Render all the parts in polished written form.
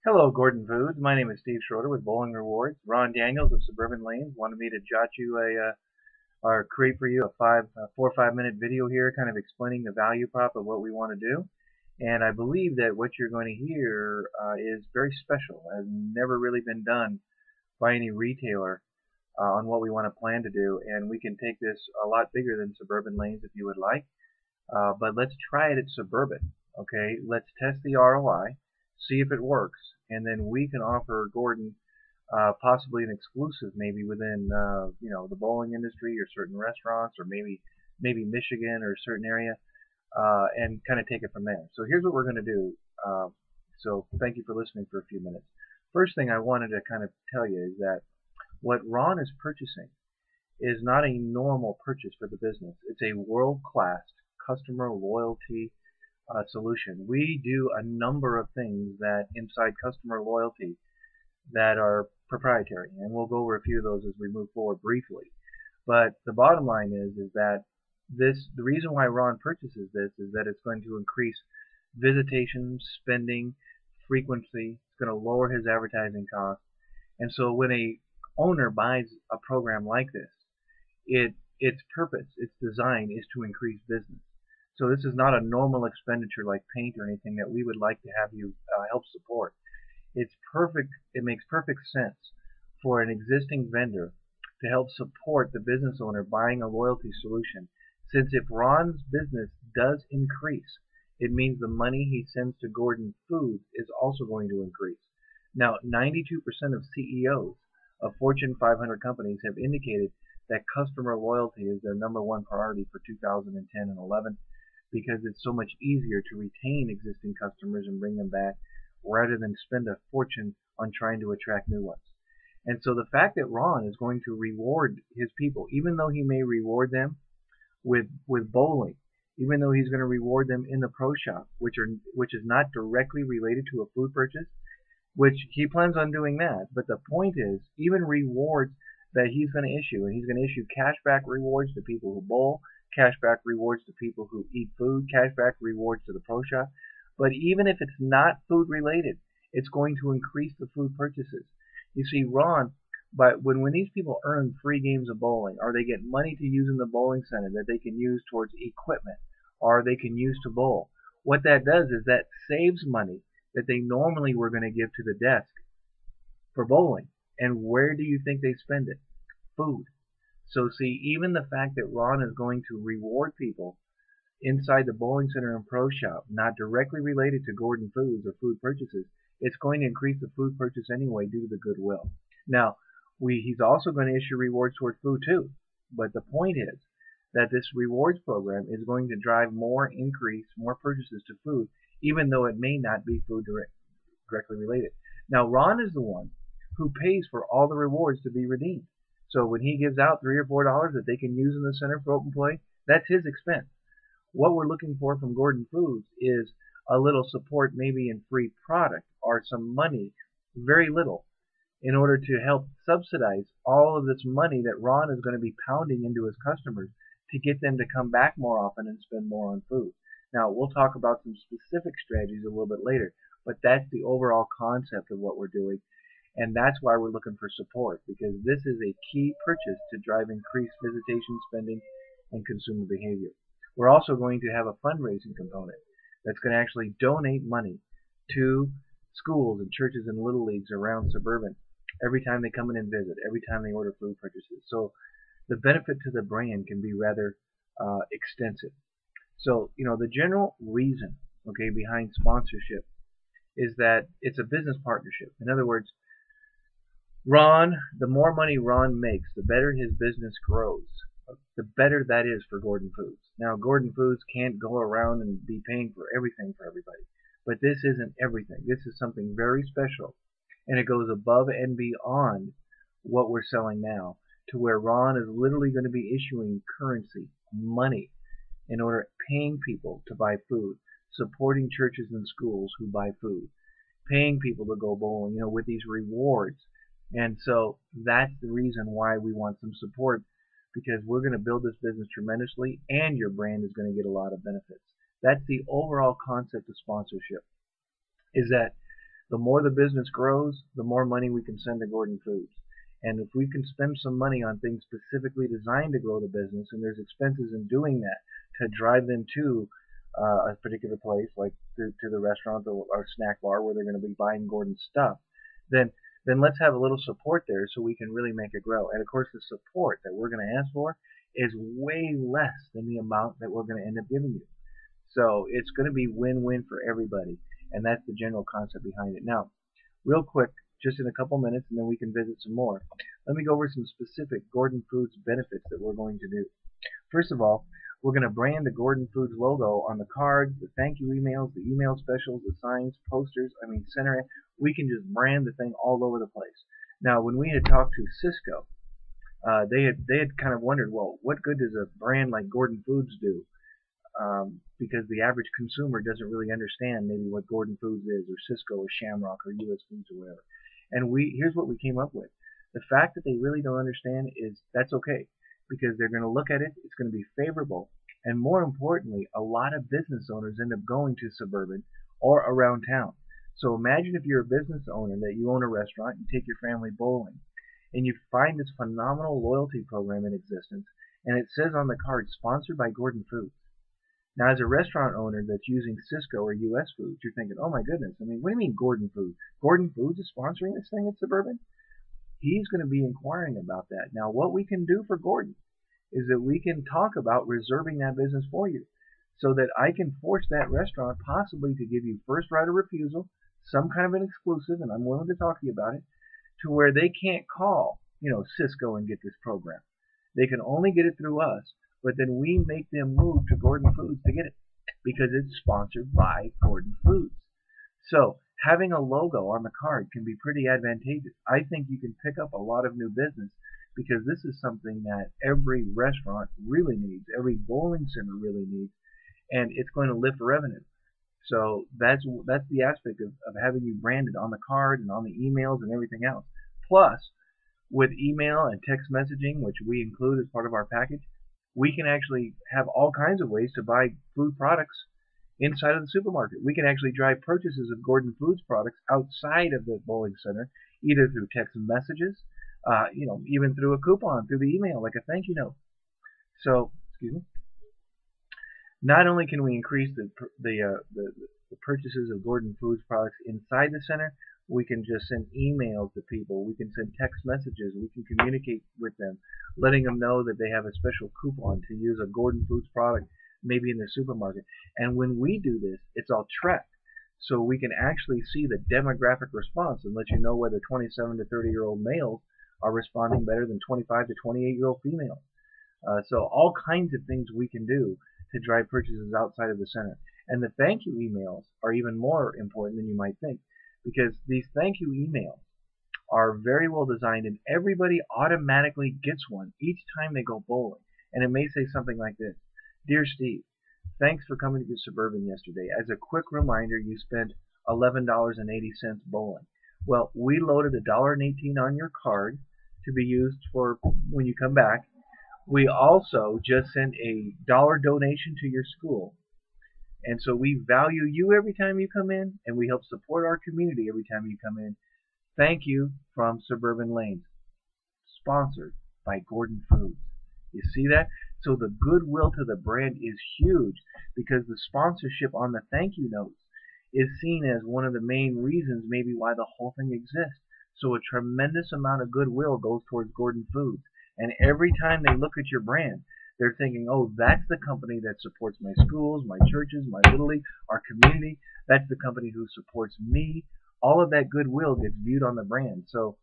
Hello, Gordon Foods. My name is Steve Schroeder with Bowling Rewards. Ron Daniels of Suburban Lanes wanted me to jot you or create for you a 4 or 5 minute video here, kind of explaining the value prop of what we want to do. And I believe that what you're going to hear is very special, has never really been done by any retailer on what we want to plan to do. And we can take this a lot bigger than Suburban Lanes if you would like. But let's try it at Suburban. Okay, let's test the ROI, see if it works, and then we can offer Gordon possibly an exclusive, maybe within the bowling industry or certain restaurants, or maybe Michigan or a certain area, and kind of take it from there. So here's what we're going to do. So thank you for listening for a few minutes. First thing I wanted to kind of tell you is that what Ron is purchasing is not a normal purchase for the business. It's a world-class customer loyalty solution. We do a number of things that inside customer loyalty that are proprietary, and we'll go over a few of those as we move forward briefly. But the bottom line is that the reason why Ron purchases this is that it's going to increase visitation, spending, frequency. It's going to lower his advertising costs. And so when a owner buys a program like this, its purpose, its design is to increase business. So this is not a normal expenditure like paint or anything that we would like to have you help support. It's perfect. It makes perfect sense for an existing vendor to help support the business owner buying a loyalty solution. Since if Ron's business does increase, it means the money he sends to Gordon Foods is also going to increase. Now, 92% of CEOs of Fortune 500 companies have indicated that customer loyalty is their number one priority for 2010 and 11 because it's so much easier to retain existing customers and bring them back rather than spend a fortune on trying to attract new ones. And so the fact that Ron is going to reward his people, even though he may reward them with bowling, even though he's going to reward them in the pro shop, which is not directly related to a food purchase, which he plans on doing that. But the point is, even rewards that he's going to issue, and he's going to issue cashback rewards to people who bowl, cashback rewards to people who eat food, cashback rewards to the pro shop. But even if it's not food related, it's going to increase the food purchases. You see, Ron, but when these people earn free games of bowling, or they get money to use in the bowling center that they can use towards equipment, or they can use to bowl, what that does is that saves money that they normally were going to give to the desk for bowling. And where do you think they spend it? Food. So see, even the fact that Ron is going to reward people inside the bowling center and pro shop, not directly related to Gordon Foods or food purchases, it's going to increase the food purchase anyway due to the goodwill. Now, he's also going to issue rewards towards food too. But the point is that this rewards program is going to drive more purchases to food, even though it may not be food directly related. Now, Ron is the one who pays for all the rewards to be redeemed. So when he gives out $3 or $4 that they can use in the center for open play, that's his expense. What we're looking for from Gordon Foods is a little support, maybe in free product or some money, very little, in order to help subsidize all of this money that Ron is going to be pounding into his customers to get them to come back more often and spend more on food. Now, we'll talk about some specific strategies a little bit later, but that's the overall concept of what we're doing. And that's why we're looking for support, because this is a key purchase to drive increased visitation, spending, and consumer behavior. We're also going to have a fundraising component that's going to actually donate money to schools and churches and little leagues around Suburban every time they come in and visit, every time they order food purchases. So the benefit to the brand can be rather extensive. So, the general reason, okay, behind sponsorship is that it's a business partnership. In other words, the more money Ron makes, the better his business grows. The better that is for Gordon Foods. Now, Gordon Foods can't go around and be paying for everything for everybody. But this isn't everything. This is something very special. And it goes above and beyond what we're selling now, to where Ron is literally going to be issuing currency, money, in order paying people to buy food, supporting churches and schools who buy food, paying people to go bowling, with these rewards. And so that's the reason why we want some support, because we're going to build this business tremendously, and your brand is going to get a lot of benefits. That's the overall concept of sponsorship, is that The more the business grows, the more money we can send to Gordon Foods. And if we can spend some money on things specifically designed to grow the business, and there's expenses in doing that to drive them to a particular place, like to the restaurant or snack bar where they're going to be buying Gordon's stuff, then let's have a little support there so we can really make it grow. And of course, the support that we're going to ask for is way less than the amount that we're going to end up giving you. So it's going to be win-win for everybody, and that's the general concept behind it. Now, real quick, just in a couple minutes, and then we can visit some more. Let me go over some specific Gordon Foods benefits that we're going to do. First of all, we're going to brand the Gordon Foods logo on the cards, the thank you emails, the email specials, the signs, posters, center. We can just brand the thing all over the place. Now, when we had talked to Cisco, they had kind of wondered, well, what good does a brand like Gordon Foods do? Because the average consumer doesn't really understand maybe what Gordon Foods is, or Cisco, or Shamrock, or U.S. Foods, or whatever. And here's what we came up with. The fact that they really don't understand is that's okay, because they're going to look at it, it's going to be favorable, and more importantly, a lot of business owners end up going to Suburban or around town. So imagine if you're a business owner that you own a restaurant, you take your family bowling, and you find this phenomenal loyalty program in existence, and it says on the card, sponsored by Gordon Foods. Now, as a restaurant owner that's using Cisco or U.S. Foods, you're thinking, oh my goodness, what do you mean Gordon Foods? Gordon Foods is sponsoring this thing at Suburban? He's going to be inquiring about that. Now, what we can do for Gordon is that we can talk about reserving that business for you, so that I can force that restaurant possibly to give you first right of refusal, some kind of an exclusive, and I'm willing to talk to you about it, to where they can't call, Cisco and get this program. They can only get it through us, but then we make them move to Gordon Foods to get it, because it's sponsored by Gordon Foods. So having a logo on the card can be pretty advantageous. I think you can pick up a lot of new business, because this is something that every restaurant really needs, every bowling center really needs, and it's going to lift revenue. So that's the aspect of having you branded on the card and on the emails and everything else. Plus, with email and text messaging, which we include as part of our package, we can actually have all kinds of ways to buy food products inside of the supermarket. We can actually drive purchases of Gordon Foods products outside of the bowling center, either through text messages, even through a coupon, through the email, like a thank you note. So, excuse me. Not only can we increase the purchases of Gordon Foods products inside the center, we can just send emails to people. We can send text messages. We can communicate with them, letting them know that they have a special coupon to use a Gordon Foods product maybe in their supermarket. And when we do this, it's all tracked. So we can actually see the demographic response and let you know whether 27 to 30-year-old males are responding better than 25 to 28-year-old females. So all kinds of things we can do to drive purchases outside of the center. And the thank you emails are even more important than you might think, because these thank you emails are very well designed, and everybody automatically gets one each time they go bowling. And it may say something like this: Dear Steve, thanks for coming to Suburban yesterday. As a quick reminder, you spent $11.80 bowling. Well, we loaded $1.18 on your card to be used for when you come back. We also just sent a dollar donation to your school. And so we value you every time you come in, and we help support our community every time you come in. Thank you from Suburban Lanes. Sponsored by Gordon Foods. You see that? So the goodwill to the brand is huge, because the sponsorship on the thank you notes is seen as one of the main reasons maybe why the whole thing exists. So a tremendous amount of goodwill goes towards Gordon Foods. And every time they look at your brand, they're thinking, oh, that's the company that supports my schools, my churches, my Little League, our community. That's the company who supports me. All of that goodwill gets viewed on the brand. So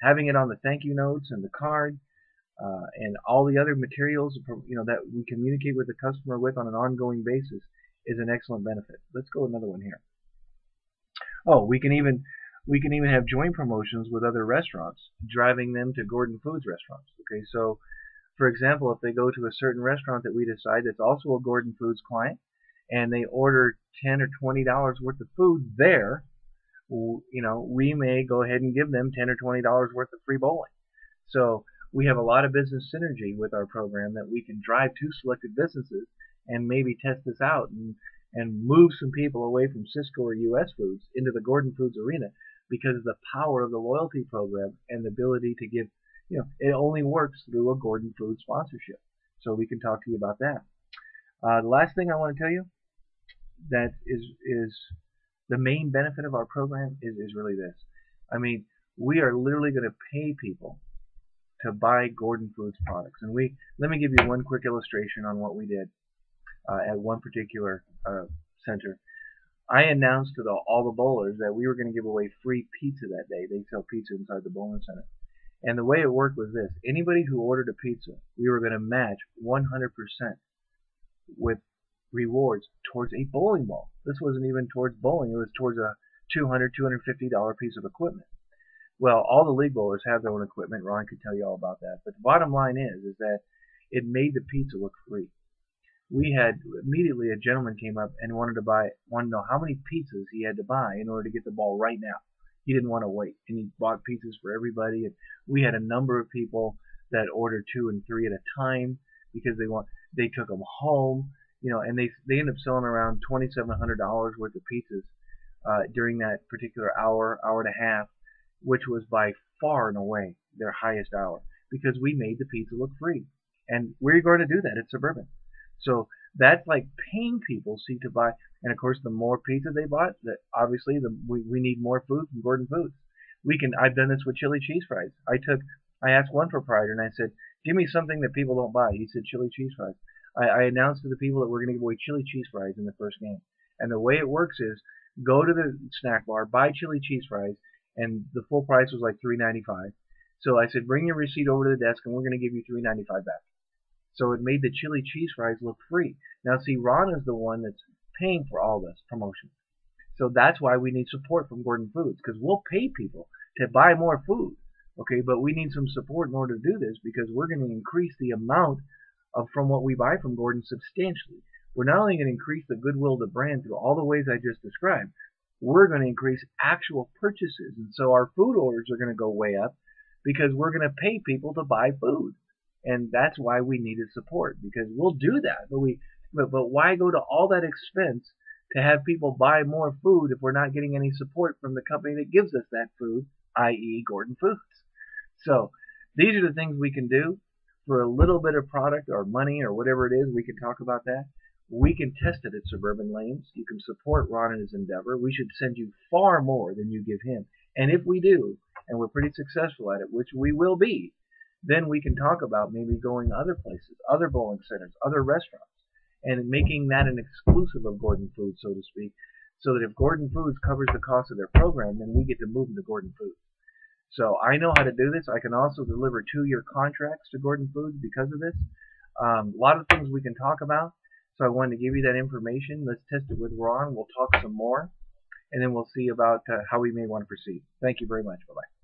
having it on the thank you notes and the card and all the other materials that we communicate with the customer with on an ongoing basis is an excellent benefit. Let's go another one here. Oh, we can even have joint promotions with other restaurants, driving them to Gordon Foods restaurants. Okay, so for example, if they go to a certain restaurant that we decide that's also a Gordon Foods client, and they order $10 or $20 worth of food there, we may go ahead and give them $10 or $20 worth of free bowling. So we have a lot of business synergy with our program that we can drive to selected businesses and maybe test this out and and move some people away from Cisco or US Foods into the Gordon Foods arena because of the power of the loyalty program and the ability to give, it only works through a Gordon Foods sponsorship. So we can talk to you about that. The last thing I want to tell you that is the main benefit of our program is really this. I mean, we are literally going to pay people to buy Gordon Foods products. And let me give you one quick illustration on what we did at one particular center. I announced to all the bowlers that we were going to give away free pizza that day. They sell pizza inside the bowling center. And the way it worked was this. Anybody who ordered a pizza, we were going to match 100% with rewards towards a bowling ball. This wasn't even towards bowling. It was towards a $200, $250 piece of equipment. Well, all the league bowlers have their own equipment. Ron could tell you all about that. But the bottom line is that it made the pizza look free. We had immediately a gentleman came up and wanted to know how many pizzas he had to buy in order to get the ball right now. He didn't want to wait, and he bought pizzas for everybody. And we had a number of people that ordered 2 and 3 at a time because they took them home, and they ended up selling around $2,700 worth of pizzas during that particular hour and a half, which was by far and away their highest hour because we made the pizza look free. And we're going to do that at Suburban. So that's like paying people to buy. And of course, the more pizza they bought, obviously we need more food from Gordon Foods. I've done this with chili cheese fries. I asked one proprietor and I said, give me something that people don't buy. He said chili cheese fries. I announced to the people that we're going to give away chili cheese fries in the first game. And the way it works is go to the snack bar, buy chili cheese fries, and the full price was like $3.95. So I said, bring your receipt over to the desk and we're going to give you $3.95 back. So it made the chili cheese fries look free. Now see, Ron is the one that's paying for all this promotion. So that's why we need support from Gordon Foods, because we'll pay people to buy more food. Okay, but we need some support in order to do this because we're going to increase the amount from what we buy from Gordon substantially. We're not only going to increase the goodwill of the brand through all the ways I just described, we're going to increase actual purchases. And so our food orders are going to go way up because we're going to pay people to buy food. And that's why we needed support, because we'll do that. But why go to all that expense to have people buy more food if we're not getting any support from the company that gives us that food, i.e. Gordon Foods? So these are the things we can do for a little bit of product or money or whatever it is. We can talk about that. We can test it at Suburban Lanes. You can support Ron in his endeavor. We should send you far more than you give him. And if we do, and we're pretty successful at it, which we will be, then we can talk about maybe going other places, other bowling centers, other restaurants, and making that an exclusive of Gordon Foods, so to speak, so that if Gordon Foods covers the cost of their program, then we get to move them to Gordon Foods. So I know how to do this. I can also deliver 2-year contracts to Gordon Foods because of this. A lot of things we can talk about. So I wanted to give you that information. Let's test it with Ron. We'll talk some more, and then we'll see about how we may want to proceed. Thank you very much. Bye-bye.